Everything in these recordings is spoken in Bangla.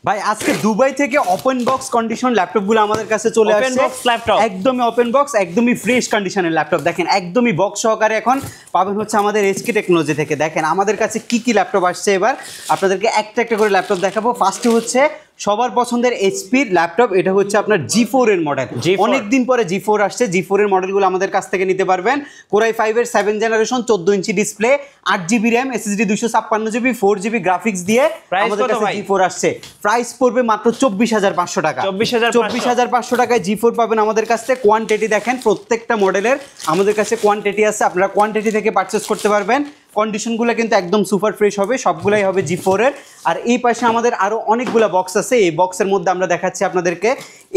ভাই আজকে দুবাই থেকে ওপেন বক্স কন্ডিশন ল্যাপটপগুলো আমাদের কাছে চলে আসছে। একদমই ওপেন বক্স, একদমই ফ্রেশ কন্ডিশনের ল্যাপটপ। দেখেন একদমই বক্স সহকারে এখন পাবেন হচ্ছে আমাদের এসকে টেকনোলজি থেকে। দেখেন আমাদের কাছে কি কি ল্যাপটপ আসছে, এবার আপনাদেরকে একটা একটা করে ল্যাপটপ দেখাবো। ফার্স্টে হচ্ছে সবার পছন্দের এইচপির ল্যাপটপ, এটা হচ্ছে আপনার G4 এর মডেল। অনেকদিন পরে G4 আসছে। G4 এর মডেলগুলো আমাদের কাছ থেকে নিতে পারবেন। Core i5 এর 7 generation, 14 inch display, 8GB RAM, SSD 256GB, 4GB graphics দিয়ে আমাদের কাছে G4 আসছে। প্রাইস পড়বে মাত্র 24,500 টাকা। 24,500 টাকায় G4 পাবেন আমাদের কাছে। কোয়ান্টিটি দেখেন প্রত্যেকটা মডেলের আমাদের কাছে কোয়ান্টিটি আছে, আপনারা কোয়ান্টিটি থেকে পারচেস করতে পারবেন। কন্ডিশনগুলো কিন্তু একদম সুপার ফ্রেশ হবে, সবগুলাই হবে G4 এর। আর এই পাশে আমাদের আরও অনেকগুলো বক্স আছে। এই বক্সের মধ্যে আমরা দেখাচ্ছি আপনাদেরকে,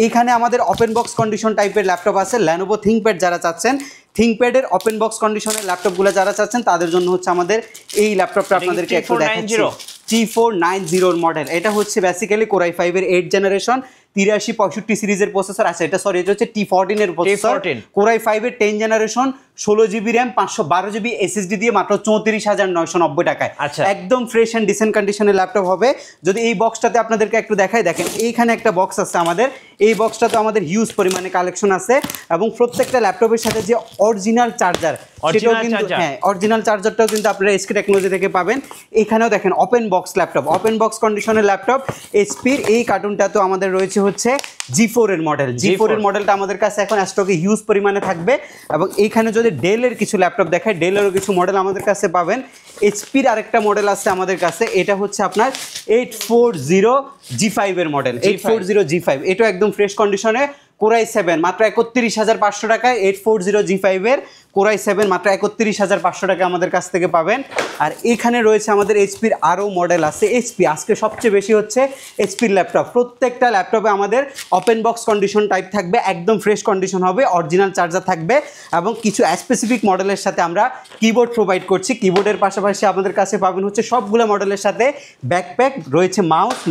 এইখানে আমাদের ওপেন বক্স কন্ডিশন টাইপের ল্যাপটপ আছে। Lenovo ThinkPad যারা চাচ্ছেন, ThinkPad-এর ওপেন বক্স কন্ডিশনের ল্যাপটপগুলো যারা চাচ্ছেন তাদের জন্য হচ্ছে আমাদের এই ল্যাপটপটা আপনাদেরকে একটু দেখাচ্ছি। G490 মডেল, এটা হচ্ছে বেসিক্যালি Core i5 এর 8 জেনারেশন, 8365 সিরিজের প্রসেসর আছে। এটা সরি, এটা হচ্ছে T14 এর প্রসেসর। Core i5 এর 10 generation, 16GB RAM, 512GB SSD দিয়ে মাত্র 34,990 টাকায়। একদম ফ্রেশ অ্যান্ড ডিসেন্ট কন্ডিশনের ল্যাপটপ হবে। যদি এই বক্সটাতে আপনাদেরকে একটু দেখাই, দেখেন এইখানে একটা বক্স আছে আমাদের। এই বক্সটাতে আমাদের হিউজ পরিমাণে কালেকশন আছে এবং প্রত্যেকটা ল্যাপটপের সাথে যে অরিজিনাল চার্জার, সেটাও কিন্তু অরিজিনাল চার্জারটাও কিন্তু আপনারা এসকে টেকনোলজি থেকে পাবেন। এখানেও দেখেন open box laptop, open box কন্ডিশনের ল্যাপটপ। এইচপির এই কার্টুনটা তো আমাদের রয়েছে হচ্ছে G4 এর মডেল। G4 এর মডেলটা আমাদের কাছে এখন স্টকে হিউজ পরিমাণে থাকবে। এবং এইখানে যদি ডেলের কিছু ল্যাপটপ দেখায়, ডেলেরও কিছু মডেল আমাদের কাছে পাবেন। এইচপির আরেকটা মডেল আছে আমাদের কাছে, এটা হচ্ছে আপনার 840G5 এর মডেল। 840G5 এটা একদম ফ্রেশ কন্ডিশনে। Core i7 মাত্র 31,500 টাকায় 840G5 এর Core i7 মাত্র 31,500 টাকা আমাদের কাছ থেকে পাবেন। আর এখানে রয়েছে আমাদের এইচপির আরও মডেল আছে। এইচপি আজকে সবচেয়ে বেশি হচ্ছে এইচপির ল্যাপটপ। প্রত্যেকটা ল্যাপটপে আমাদের ওপেন বক্স কন্ডিশন টাইপ থাকবে, একদম ফ্রেশ কন্ডিশন হবে, অরিজিনাল চার্জার থাকবে এবং কিছু স্পেসিফিক মডেলের সাথে আমরা কিবোর্ড প্রোভাইড করছি। কিবোর্ডের পাশাপাশি আমাদের কাছে পাবেন হচ্ছে সবগুলো মডেলের সাথে ব্যাকপ্যাক রয়েছে,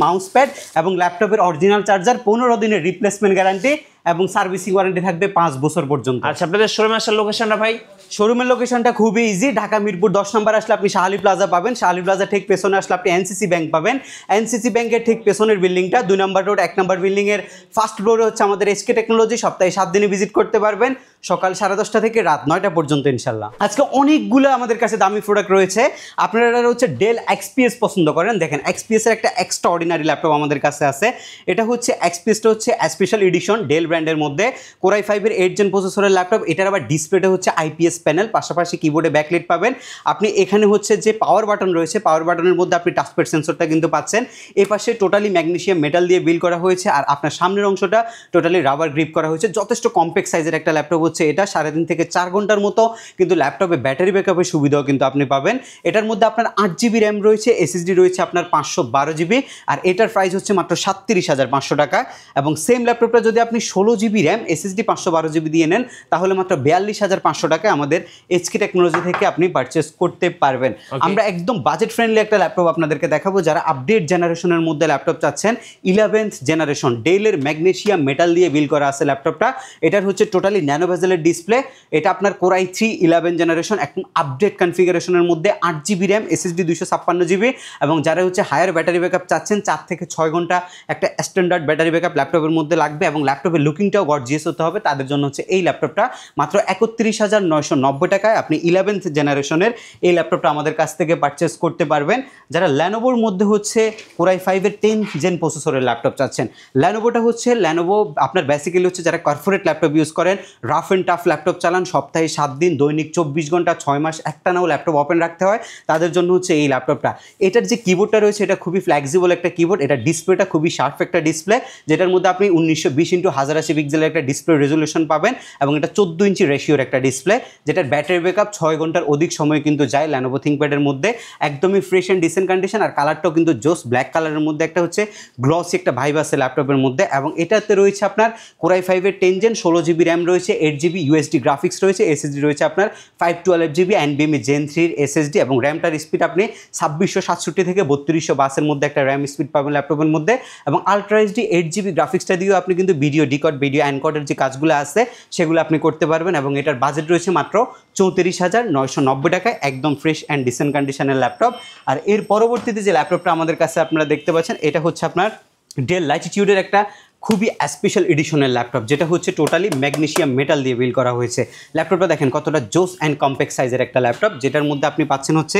মাউস প্যাড এবং ল্যাপটপের অরিজিনাল চার্জার, 15 দিনের রিপ্লেসমেন্ট গ্যারান্টি এবং সার্ভিসিং ওয়ারেন্টি থাকবে 5 বছর পর্যন্ত। আচ্ছা, আপনাদের শোরুমে আসার লোকেশনটা ভাই? শোরুমের লোকেশনটা খুবই ইজি। ঢাকা মিরপুর 10 নম্বর আসলে আপনি শাহালি প্লাজা পাবেন। শাহালি প্লাজা ঠিক পেছনে আসলে আপনি এনসিসি ব্যাংক পাবেন। এনসিসি ব্যাংকের ঠিক পেছনের বিল্ডিংটা 2 নম্বর রোড 1 নম্বর বিল্ডিংয়ের ফার্স্ট ফ্লোরে হচ্ছে আমাদের এসকে টেকনোলজি। সপ্তাহে 7 দিনে ভিজিট করতে পারবেন, সকাল 10:30 থেকে রাত 9টা পর্যন্ত ইনশাল্লাহ। আজকে অনেকগুলো আমাদের কাছে দামি প্রোডাক্ট রয়েছে। আপনারা হচ্ছে ডেল XPS পছন্দ করেন, দেখেন XPS এর একটা এক্সট্রা অর্ডিনারি ল্যাপটপ আমাদের কাছে আছে। এটা হচ্ছে XPSটা হচ্ছে স্পেশাল এডিশন ডেল ব্র্যান্ডের মধ্যে। Core i5 এর 8 জেন প্রসেসরের ল্যাপটপ। এটার আবার ডিসপ্লেটা হচ্ছে IPS প্যানেল, পাশাপাশি কিবোর্ডে ব্যাকলাইট পাবেন আপনি। এখানে হচ্ছে যে পাওয়ার বাটন রয়েছে, পাওয়ার বাটনের মধ্যে আপনি টাচপ্যাড সেন্সরটা কিন্তু পাচ্ছেন। এই পাশে টোটালি ম্যাগনেসিয়াম মেটাল দিয়ে বিল্ড করা হয়েছে আর আপনার সামনের অংশটা টোটালি রাবার গ্রিপ করা হয়েছে। যথেষ্ট কম্প্যাক্ট সাইজের একটা ল্যাপটপ হচ্ছে এটা। 3.5 থেকে 4 ঘন্টার মতো কিন্তু ল্যাপটপে ব্যাটারি ব্যাকআপের সুবিধাও কিন্তু আপনি পাবেন। এটার মধ্যে আপনার 8GB র্যাম রয়েছে, SSD রয়েছে আপনার 512GB আর এটার প্রাইস হচ্ছে মাত্র 37,500 টাকা। এবং সেম ল্যাপটপটা যদি আপনি 16GB র্যাম, SSD 512GB দিয়ে নেন তাহলে মাত্র 42,500 টাকায় আমাদের এসকে টেকনোলজি থেকে আপনি পারচেস করতে পারবেন। আমরা একদম বাজেট ফ্রেন্ডলি একটা ল্যাপটপ আপনাদেরকে দেখাবো। যারা আপডেট জেনারেশনের মধ্যে ল্যাপটপ চাচ্ছেন, 11th জেনারেশন ডেলের ম্যাগনেসিয়াম মেটাল দিয়ে বিল্ড করা আছে ল্যাপটপটা। এটার হচ্ছে টোটালি ন্যানো ভেজেলের ডিসপ্লে। এটা আপনার Core i3 11 জেনারেশন, একদম আপডেট কনফিগারেশনের মধ্যে, 8GB র্যাম, SSD 256GB এবং যারা হচ্ছে হায়ার ব্যাটারি ব্যাকআপ চাচ্ছেন, 4 থেকে 6 ঘন্টা একটা স্ট্যান্ডার্ড ব্যাটারি ব্যাকআপ ল্যাপটপের মধ্যে লাগবে এবং ল্যাপটপের লুকিংটাও গর্জিয়াস হতে হবে, তাদের জন্য হচ্ছে এই ল্যাপটপটা মাত্র 31,990 টাকায় আপনি 11th জেনারেশনের এই ল্যাপটপটা আমাদের কাছ থেকে পারচেস করতে পারবেন। যারা Lenovoর মধ্যে হচ্ছে Core i5 এর 10 জেন প্রসেসরের ল্যাপটপ চাচ্ছেন, Lenovoটা হচ্ছে Lenovo আপনার বেসিক্যালি হচ্ছে যারা কর্পোরেট ল্যাপটপ ইউজ করেন, রাফ অ্যান্ড টাফ ল্যাপটপ চালান, সপ্তাহে 7 দিন, দৈনিক 24 ঘন্টা, 6 মাস একটানাও ল্যাপটপ ওপেন রাখতে হয়, তাদের জন্য হচ্ছে এই ল্যাপটপটা। এটার যে কিবোর্ডটা রয়েছে এটা খুবই ফ্লেক্সিবল একটা কিবোর্ড। এটা ডিসপ্লেটা খুবই শার্প একটা ডিসপ্লে, যেটার মধ্যে আপনি 1920x1080 পিক্সেলের একটা ডিসপ্লে রেজলিউশন পাবেন এবং এটা 14 ইঞ্চি রেশিওর একটা ডিসপ্লে, যেটার ব্যাটারি ব্যাকআপ 6 ঘন্টার অধিক সময় কিন্তু যায়। Lenovo ThinkPad এর মধ্যে একদমই ফ্রেশ অ্যান্ড ডিসেন্ট কন্ডিশন আর কালারটাও কিন্তু জোস ব্ল্যাক কালারের মধ্যে একটা হচ্ছে গ্লসি একটা ভাইব আছে ল্যাপটপের মধ্যে। এবং এটাতে রয়েছে আপনার Core i5 এর 10 জেন, 16GB র্যাম রয়েছে, 8GB USD গ্রাফিক্স রয়েছে, SSD রয়েছে আপনার 512GB NVMe Gen 3 SSD এবং র্যামটার স্পিড আপনি 2667 থেকে 3200 এর মধ্যে একটা র্যাম স্পিড পাবেন ল্যাপটপের মধ্যে। এবং আলট্রা এইচডি 8GB গ্রাফিক্সটা দিয়েও আপনি কিন্তু ভিডিও ডিকোড, ভিডিও এনকোডের যে কাজগুলো আছে সেগুলো আপনি করতে পারবেন। এবং এটার বাজেট রয়েছে মাত্র 34,990 টাকায়, একদম ফ্রেশ অ্যান্ড ডিসেন্ট কন্ডিশনের ল্যাপটপ। আর এর পরবর্তীতে যে ল্যাপটপটা আমাদের কাছে আপনারা দেখতে পাচ্ছেন, এটা হচ্ছে আপনার ডেল ল্যাটিটিউডের একটা খুবই স্পেশাল এডিশনের ল্যাপটপ, যেটা হচ্ছে টোটালি ম্যাগনেসিয়াম মেটাল দিয়ে বিল্ড করা হয়েছে। ল্যাপটপটা দেখেন কতটা জোস অ্যান্ড কম্প্যাক্ট সাইজের একটা ল্যাপটপ, যেটার মধ্যে আপনি পাচ্ছেন হচ্ছে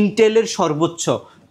ইন্টেলের সর্বোচ্চ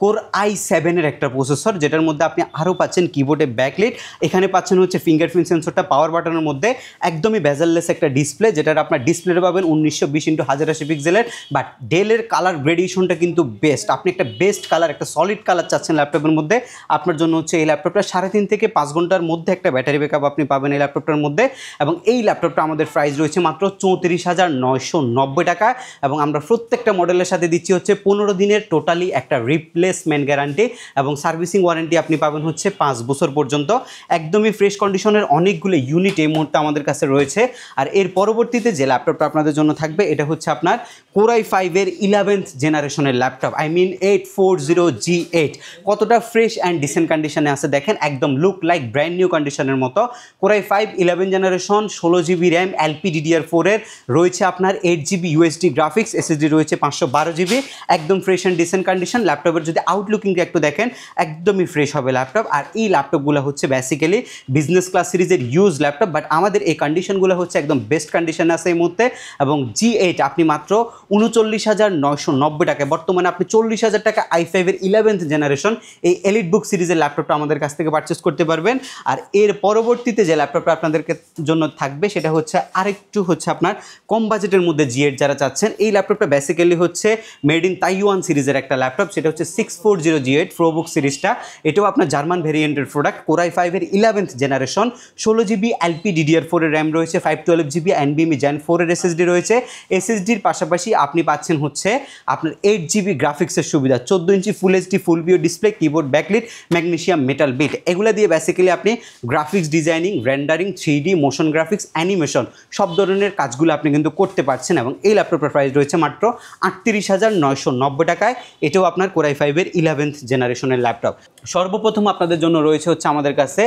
কোর i7-এর একটা প্রসেসর, যেটার মধ্যে আপনি আরও পাচ্ছেন কিবোর্ডে ব্যাকলাইট, এখানে পাচ্ছেন হচ্ছে ফিঙ্গারপ্রিন্ট সেন্সরটা, পাওয়ার বাটনের মধ্যে একদমই বেজাললেস একটা ডিসপ্লে, যেটার আপনার ডিসপ্লেটা পাবেন 1920x1080 পিক্সেলের। বাট ডেলের কালার গ্রেডিয়েশনটা কিন্তু বেস্ট, আপনি একটা বেস্ট কালার, একটা সলিড কালার চাচ্ছেন ল্যাপটপের মধ্যে, আপনার জন্য হচ্ছে এই ল্যাপটপটা 3.5 থেকে 5 ঘন্টার মধ্যে একটা ব্যাটারি ব্যাকআপ আপনি পাবেন এই ল্যাপটপটার মধ্যে। এবং এই ল্যাপটপটা আমাদের প্রাইস রয়েছে মাত্র 34,990 টাকা, এবং আমরা প্রত্যেকটা মডেলের সাথে দিচ্ছি হচ্ছে 15 দিনের টোটালি একটা রিপ্লেসমেন্ট গ্যারান্টি, এবং সার্ভিসিং ওয়ারেন্টি আপনি পাবেন হচ্ছে 5 বছর পর্যন্ত। একদমই ফ্রেশ কন্ডিশনের অনেকগুলো ইউনিট এই মুহূর্তে আমাদের কাছে রয়েছে। আর এর পরবর্তীতে যে ল্যাপটপটা আপনাদের জন্য থাকবে এটা হচ্ছে আপনার Core i5-এর 11th জেনারেশনের ল্যাপটপ, আই মিন 840G8। কতটা ফ্রেশ অ্যান্ড ডিসেন্ট কন্ডিশনে আছে দেখেন, একদম লুক লাইক ব্র্যান্ড নিউ কন্ডিশনের মতো। Core i5 11 generation, 16GB RAM, LPDDR4-এর রয়েছে আপনার 8GB USD গ্রাফিক্স, SSD রয়েছে 512GB, একদম ফ্রেশ অ্যান্ড ডিসেন্ট কন্ডিশন। ল্যাপটপের যদি আউটলুকিংটা একটু দেখেন, একদমই ফ্রেশ হবে ল্যাপটপ। আর এই ল্যাপটপগুলো হচ্ছে বেসিক্যালি বিজনেস ক্লাস সিরিজের ইউজ ল্যাপটপ, বাট আমাদের এই কন্ডিশনগুলো হচ্ছে একদম বেস্ট কন্ডিশনে আছে এই মুহূর্তে। এবং G8 আপনি মাত্র 39,990 টাকায়, বর্তমানে আপনি 40,000 টাকা i5-এর 11th জেনারেশন এই এলিট বুক সিরিজের ল্যাপটপটা আমাদের কাছ থেকে পারচেস করতে পারবেন। আর এর পরবর্তীতে যে ল্যাপটপটা আপনাদেরকে জন্য থাকবে সেটা হচ্ছে আরেকটু হচ্ছে আপনার কম বাজেটের মধ্যে G8 যারা চাচ্ছেন, এই ল্যাপটপটা বেসিক্যালি হচ্ছে মেড ইন তাইওয়ান সিরিজের একটা ল্যাপটপ, সেটা হচ্ছে 640G8 প্রোবুক সিরিজটা। এটাও আপনার জার্মান ভেরিয়েন্টের প্রোডাক্ট। Core i5-এর 11th জেনারেশন, 16GB LPDDR4-এর র্যাম রয়েছে, 512GB NVMe Gen 4-এর SSD রয়েছে। SSDর পাশাপাশি আপনি পাচ্ছেন হচ্ছে আপনার 8GB গ্রাফিক্সের সুবিধা, 14 inch full HD full view display, keyboard backlit, magnesium metal built, এগুলো দিয়ে বেসিক্যালি আপনি graphics designing, rendering, 3D motion graphics, animation সব ধরনের কাজগুলো আপনি কিন্তু করতে পারছেন। এবং এই ল্যাপটপের প্রাইস রয়েছে মাত্র 38,990 টাকায়। এটাও আপনার Core i5-এর 11th জেনারেশনের ল্যাপটপ। সর্বপ্রথম আপনাদের জন্য রয়েছে হচ্ছে আমাদের কাছে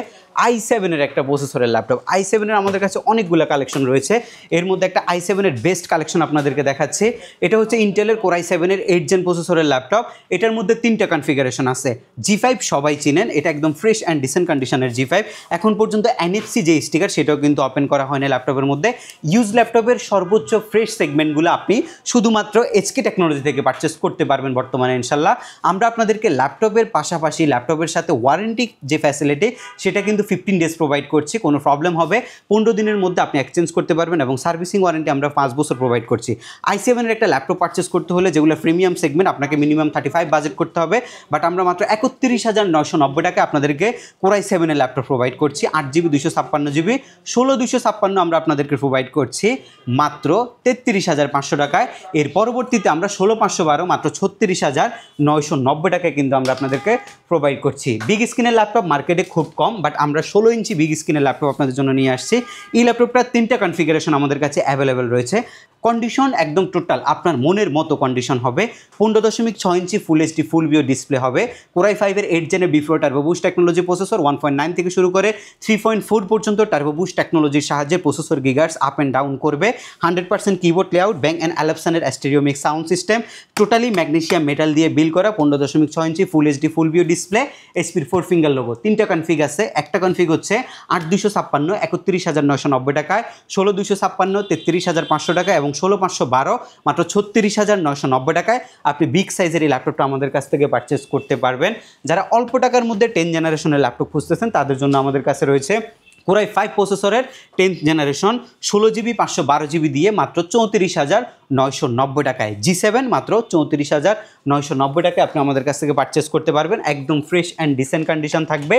i7-এর একটা প্রসেসরের ল্যাপটপ। i7-এর আমাদের কাছে অনেকগুলো কালেকশন রয়েছে, এর মধ্যে একটা i7-এর বেস্ট কালেকশন আপনাদেরকে দেখাচ্ছি। এটা হচ্ছে ইন্টেলের Core i7-এর 8 জেন প্রসেসরের ল্যাপটপ। এটার মধ্যে 3টা কনফিগারেশন আছে। G5 সবাই চিনেন, এটা একদম ফ্রেশ অ্যান্ড ডিসেন্ট কন্ডিশনের G5। এখন পর্যন্ত NFC যে স্টিকার সেটাও কিন্তু ওপেন করা হয় না ল্যাপটপের মধ্যে। ইউজ ল্যাপটপের সর্বোচ্চ ফ্রেশ সেগমেন্টগুলো আপনি শুধুমাত্র HK টেকনোলজি থেকে পারচেস করতে পারবেন বর্তমানে ইনশাল্লাহ। আমরা আপনাদেরকে ল্যাপটপের পাশাপাশি ল্যাপটপের সাথে ওয়ারেন্টি যে ফ্যাসিলিটি সেটা কিন্তু 15 ডেজ প্রোভাইড করছি। কোনো প্রবলেম হবে 15 দিনের মধ্যে আপনি এক্সচেঞ্জ করতে পারবেন, এবং সার্ভিসিং ওয়ারেন্টি আমরা 5 বছর প্রোভাইড করছি। i7-এর একটা ল্যাপটপ পারচেস করতে হলে যেগুলো প্রিমিয়াম সেগমেন্ট, আপনাকে মিনিমাম 35 বাজেট করতে হবে, বাট আমরা মাত্র 31,990 টাকায় আপনাদেরকে Core i7-এর ল্যাপটপ প্রোভাইড করছি। 8GB 256GB 16/256 আমরা আপনাদেরকে প্রোভাইড করছি মাত্র 33,500 টাকায়। এর পরবর্তীতে আমরা 16/512 মাত্র 36,990 টাকায় কিন্তু আমরা আপনাদেরকে প্রোভাইড করছি। বিগ স্ক্রিনের ল্যাপটপ মার্কেটে খুব কম, বাট আমরা 16 ইঞ্চি বিগ স্ক্রিনের ল্যাপটপ আপনাদের জন্য নিয়ে আসছি। এই ল্যাপটপটার 3টা কনফিগারেশন আমাদের কাছে অ্যাভেলেবেল রয়েছে। কন্ডিশন একদম টোটাল আপনার মনের মতো কন্ডিশন হবে। 15.6 inch full HD full view display হবে। Core i5-এর 8 জেনের before turbo boost technology processor, 1.9 থেকে শুরু করে 3.4 পর্যন্ত টার্বো বুস্ট টেকনোলজির সাহায্যে processor gigahertz up and down করবে। 100% কিবোর্ড লেআউট, ব্যাং অ্যান্ড অ্যালাপসনের stereo mic sound system, totally magnesium metal দিয়ে বিল্ড করা, 15.6 inch full HD full view display, SP 4 finger logo. 3টা কনফিগ আছে। একটা কনফিগ হচ্ছে 8/256 31,990 টাকায়, 16/256 33,500 টাকা, এবং 16/512 মাত্র 36,990 টাকায় আপনি বিগ সাইজের এই ল্যাপটপটা আমাদের কাছ থেকে পারচেস করতে পারবেন। যারা অল্প টাকার মধ্যে 10 জেনারেশনের ল্যাপটপ খুঁজতেছেন তাদের জন্য আমাদের কাছে রয়েছে Core i5 প্রসেসরের 10th জেনারেশন 16GB 512GB দিয়ে মাত্র 34,990 টাকায়। G7 মাত্র 34,990 টাকায় আপনি আমাদের কাছ থেকে পারচেস করতে পারবেন। একদম ফ্রেশ অ্যান্ড ডিসেন্ট কন্ডিশন থাকবে।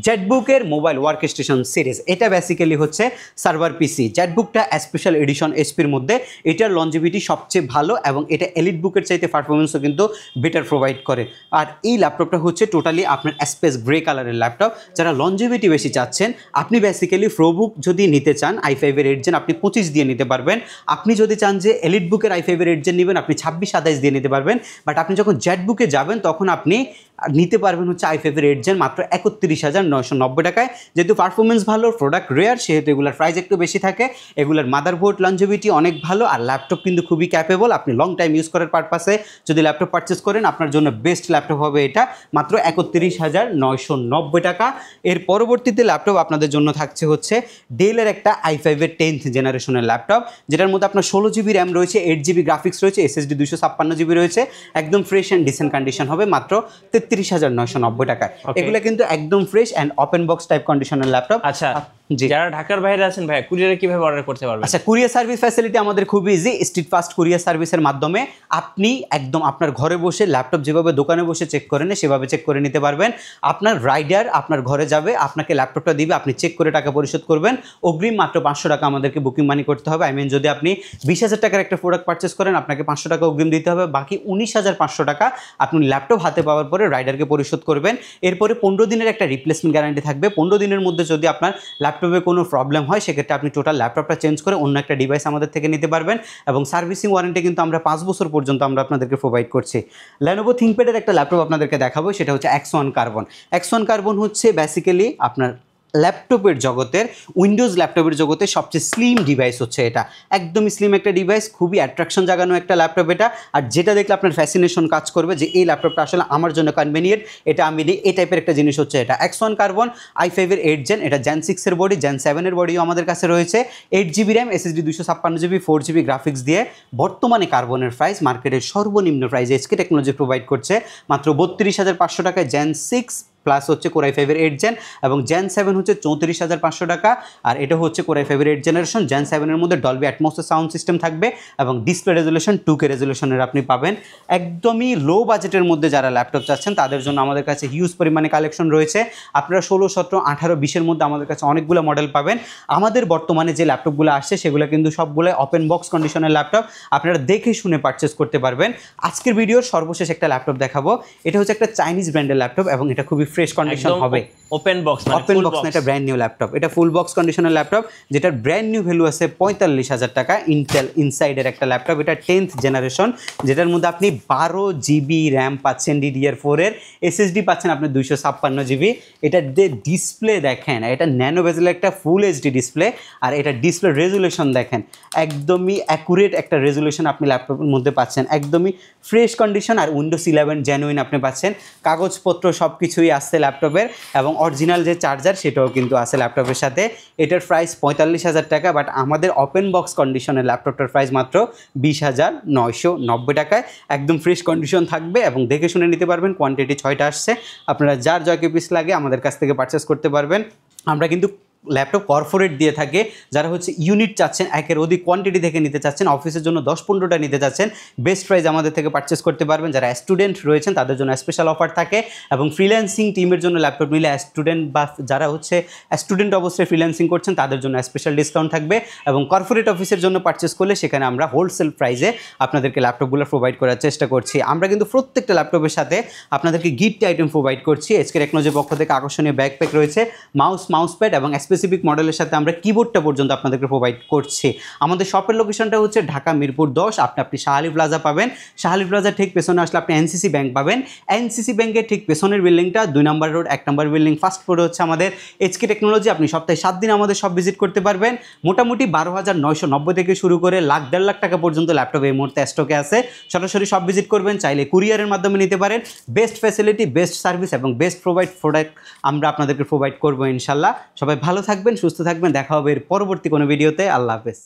জেটবুকের মোবাইল ওয়ার্ক স্টেশন সিরিজ, এটা বেসিক্যালি হচ্ছে সার্ভার পিসি। জেটবুকটা স্পেশাল এডিশন এসপির মধ্যে, এটার লঞ্জিভিটি সবচেয়ে ভালো, এবং এটা এলিট বুকের চাইতে পারফরমেন্সও কিন্তু বেটার প্রোভাইড করে। আর এই ল্যাপটপটা হচ্ছে টোটালি আপনার স্পেস গ্রে কালারের ল্যাপটপ। যারা লঞ্জিভিটি বেশি চাচ্ছেন, আপনি বেসিক্যালি প্রোবুক যদি নিতে চান i5-এর 8 জেন আপনি 25 দিয়ে নিতে পারবেন। আপনি যদি চান যে এলিট বুকের i5-এর 8 জেন নেবেন আপনি 26-27 দিয়ে নিতে পারবেন। বাট আপনি যখন জেটবুকে যাবেন তখন আপনি আর নিতে পারবেন হচ্ছে i5 এর 8 জেন মাত্র 31,990 টাকায়। যেহেতু পারফরমেন্স ভালো, প্রোডাক্ট রেয়ার, সেহেতু এগুলোর প্রাইস একটু বেশি থাকে। এগুলোর মাদারবোর্ড লঞ্জিভিটি অনেক ভালো, আর ল্যাপটপ কিন্তু খুবই ক্যাপেবল। আপনি লং টাইম ইউজ করার পারপাসে যদি ল্যাপটপ পারচেস করেন, আপনার জন্য বেস্ট ল্যাপটপ হবে এটা, মাত্র 31,990 টাকা। এর পরবর্তীতে ল্যাপটপ আপনাদের জন্য থাকছে হচ্ছে ডেলের একটা i5 এর 10th জেনারেশনের ল্যাপটপ, যেটার মধ্যে আপনার 16 জিবি র্যাম রয়েছে, 8 জিবি গ্রাফিক্স রয়েছে, SSD 256 জিবি রয়েছে, একদম ফ্রেশ অ্যান্ড ডিসেন্ট কন্ডিশন হবে মাত্র 33,990 টাকায়। এগুলো কিন্তু একদম fresh and open box type কন্ডিশনের ল্যাপটপ। আচ্ছা, জি, যারা ঢাকার বাইরে আছেন ভাই, কুরিয়ারে কিভাবে অর্ডার করতে পারবেন? আচ্ছা, কুরিয়ার সার্ভিস ফ্যাসিলিটি আমাদের খুবই ইজি। স্ট্রিট ফাস্ট কুরিয়ার সার্ভিসের মাধ্যমে আপনি একদম আপনার ঘরে বসে ল্যাপটপ যেভাবে দোকানে বসে চেক করে নেয় সেভাবে চেক করে নিতে পারবেন। আপনার রাইডার আপনার ঘরে যাবে, আপনাকে ল্যাপটপটা দিবে, আপনি চেক করে টাকা পরিশোধ করবেন। অগ্রিম মাত্র 500 টাকা আমাদেরকে বুকিং মানি করতে হবে। যদি আপনি 20,000 টাকার একটা প্রোডাক্ট পারচেস করেন, আপনাকে 500 টাকা অগ্রিম দিতে হবে। বাকি 19,500 টাকা আপনি ল্যাপটপ হাতে পাওয়ার পরে রাইডারকে পরিশোধ করবেন। এরপরে 15 দিনের একটা রিপ্লেসমেন্ট গ্যারান্টি থাকবে। 15 দিনের মধ্যে যদি আপনার ল্যাপটপে কোনো প্রবলেম হয়, সেক্ষেত্রে আপনি টোটাল ল্যাপটপটা চেঞ্জ করে অন্য একটা ডিভাইস আমাদের থেকে নিতে পারবেন। এবং সার্ভিসিং ওয়ারেন্টি কিন্তু আমরা 5 বছর পর্যন্ত আমরা আপনাদেরকে প্রোভাইড করছি। Lenovo ThinkPad-এর একটা ল্যাপটপ আপনাদেরকে দেখাবো, সেটা হচ্ছে X1 কার্বন। X1 কার্বন হচ্ছে বেসিক্যালি আপনার ল্যাপটপের জগতের, উইন্ডোজ ল্যাপটপের জগতে সবচেয়ে স্লিম ডিভাইস হচ্ছে এটা। একদমই স্লিম একটা ডিভাইস, খুবই অ্যাট্রাকশন জাগানো একটা ল্যাপটপ এটা। আর যেটা দেখলে আপনার ফ্যাসিনেশন কাজ করবে যে এই ল্যাপটপটা আসলে আমার জন্য কনভেনিয়েন্ট, এটা আমি নিই, এই টাইপের একটা জিনিস হচ্ছে এটা। X1 কার্বন i5 এর 8 জেন, এটা জেন 6 এর বডি, জেন 7 এর বডিও আমাদের কাছে রয়েছে। 8 GB RAM, SSD 256 GB, 4 GB graphics দিয়ে। বর্তমানে কার্বনের প্রাইস মার্কেটের সর্বনিম্ন প্রাইস HK টেকনোলজি প্রোভাইড করছে মাত্র 32,500 টাকায়। জেন 6 প্লাস হচ্ছে Core i5 এর 8 জেন, এবং জেন 7 হচ্ছে 34,500 টাকা। আর এটা হচ্ছে Core i5 এর 8 জেনারেশন। জেন 7 এর মধ্যে ডলবি অ্যাটমসের সাউন্ড সিস্টেম থাকবে, এবং ডিসপ্লে রেজুলেশন 2K রেজুলেশনের আপনি পাবেন। একদমই লো বাজেটের মধ্যে যারা ল্যাপটপ চাচ্ছেন তাদের জন্য আমাদের কাছে হিউজ পরিমাণে কালেকশন রয়েছে। আপনারা 16, 17, 18, 20-এর মধ্যে আমাদের কাছে অনেকগুলো মডেল পাবেন। আমাদের বর্তমানে যে ল্যাপটপগুলো আসছে সেগুলো কিন্তু সবগুলো ওপেন বক্স কন্ডিশনের ল্যাপটপ, আপনারা দেখে শুনে পারচেস করতে পারবেন। আজকের ভিডিওর সর্বশেষ একটা ল্যাপটপ দেখাবো, এটা হচ্ছে একটা চাইনিজ ব্র্যান্ডের ল্যাপটপ, এবং এটা খুবই ফ্রেশ কন্ডিশন হবে। ওপেন বক্স, মানে ওপেন বক্স না, এটা ব্র্যান্ড নিউ ল্যাপটপ। এটা ফুল বক্স কন্ডিশনের ল্যাপটপ, যেটার ব্র্যান্ড নিউ ভ্যালু আছে 45,000 টাকা। ইন্টেল ইনসাইডের একটা ল্যাপটপ, এটা 10th জেনারেশন, যেটার মধ্যে আপনি 12 জিবি র্যাম পাচ্ছেন, DDR4 এর SSD পাচ্ছেন আপনি 256 জিবি। এটার যে ডিসপ্লে দেখেন, এটা ন্যানো বেজেলের একটা ফুল HD ডিসপ্লে, আর এটা ডিসপ্লে রেজুলেশন দেখেন, একদমই অ্যাকুরেট একটা রেজুলেশন আপনি ল্যাপটপের মধ্যে পাচ্ছেন। একদমই ফ্রেশ কন্ডিশন, আর উইন্ডোজ 11 জেনুইন আপনি পাচ্ছেন। কাগজপত্র সব কিছুই আসছে ল্যাপটপের, এবং অরিজিনাল যে চার্জার সেটাও কিন্তু আছে ল্যাপটপের সাথে। এটার প্রাইস 45,000 টাকা, বাট আমাদের ওপেন বক্স কন্ডিশনের ল্যাপটপটার প্রাইস মাত্র 20,990 টাকায়। একদম ফ্রেশ কন্ডিশন থাকবে, এবং দেখে শুনে নিতে পারবেন। কোয়ান্টিটি 6টা আসছে, আপনারা যার জয় পিস লাগে আমাদের কাছ থেকে পারচেস করতে পারবেন। আমরা কিন্তু ল্যাপটপ কর্পোরেট দিয়ে থাকে, যারা হচ্ছে ইউনিট চাচ্ছেন, একের অধিক কোয়ান্টিটি থেকে নিতে চাচ্ছেন, অফিসের জন্য 10-15টা নিতে চাচ্ছেন, বেস্ট প্রাইস আমাদের থেকে পারচেস করতে পারবেন। যারা স্টুডেন্ট রয়েছেন তাদের জন্য স্পেশাল অফার থাকে, এবং ফ্রিল্যান্সিং টিমের জন্য ল্যাপটপ নিলে স্টুডেন্ট বা যারা হচ্ছে স্টুডেন্ট অবস্থায় ফ্রিল্যান্সিং করছেন তাদের জন্য স্পেশাল ডিসকাউন্ট থাকবে। এবং কর্পোরেট অফিসের জন্য পারচেস করলে সেখানে আমরা হোলসেল প্রাইসে আপনাদেরকে ল্যাপটপগুলো প্রোভাইড করার চেষ্টা করছি। আমরা কিন্তু প্রত্যেকটা ল্যাপটপের সাথে আপনাদেরকে গিফট আইটেম প্রোভাইড করছি। HK টেকনোলজির পক্ষ থেকে আকর্ষণীয় ব্যাকপ্যাক রয়েছে, মাউস প্যাড, এবং স্পেসিফিক মডেলের সাথে আমরা কিবোর্ডটা পর্যন্ত আপনাদেরকে প্রোভাইড করছি। আমাদের শপের লোকেশনটা হচ্ছে ঢাকা মিরপুর 10। আপনি শাহালি প্লাজা পাবেন। শাহালি প্লাজার ঠিক পেছনে আসলে আপনি NCC ব্যাংক পাবেন। NCC ব্যাংকের ঠিক পেছনের বিল্ডিংটা 2 নম্বর রোড, 1 নম্বর বিল্ডিং, ফার্স্ট ফ্লোরে হচ্ছে আমাদের HK টেকনোলজি। আপনি সপ্তাহে 7 দিন আমাদের সব ভিজিট করতে পারবেন। মোটামুটি 12,990 থেকে শুরু করে লাখ 1.5 লাখ টাকা পর্যন্ত ল্যাপটপ এই মুহূর্তে স্টকে আছে। সরাসরি সব ভিজিট করবেন, চাইলে কুরিয়ারের মাধ্যমে নিতে পারেন। বেস্ট ফ্যাসিলিটি, বেস্ট সার্ভিস, এবং বেস্ট প্রোডাক্ট আমরা আপনাদেরকে প্রোভাইড করবো ইনশাল্লাহ। সবাই ভালো থাকবেন, সুস্থ থাকবেন। দেখা হবে এর পরবর্তী কোনো ভিডিওতে। আল্লাহ হাফেজ।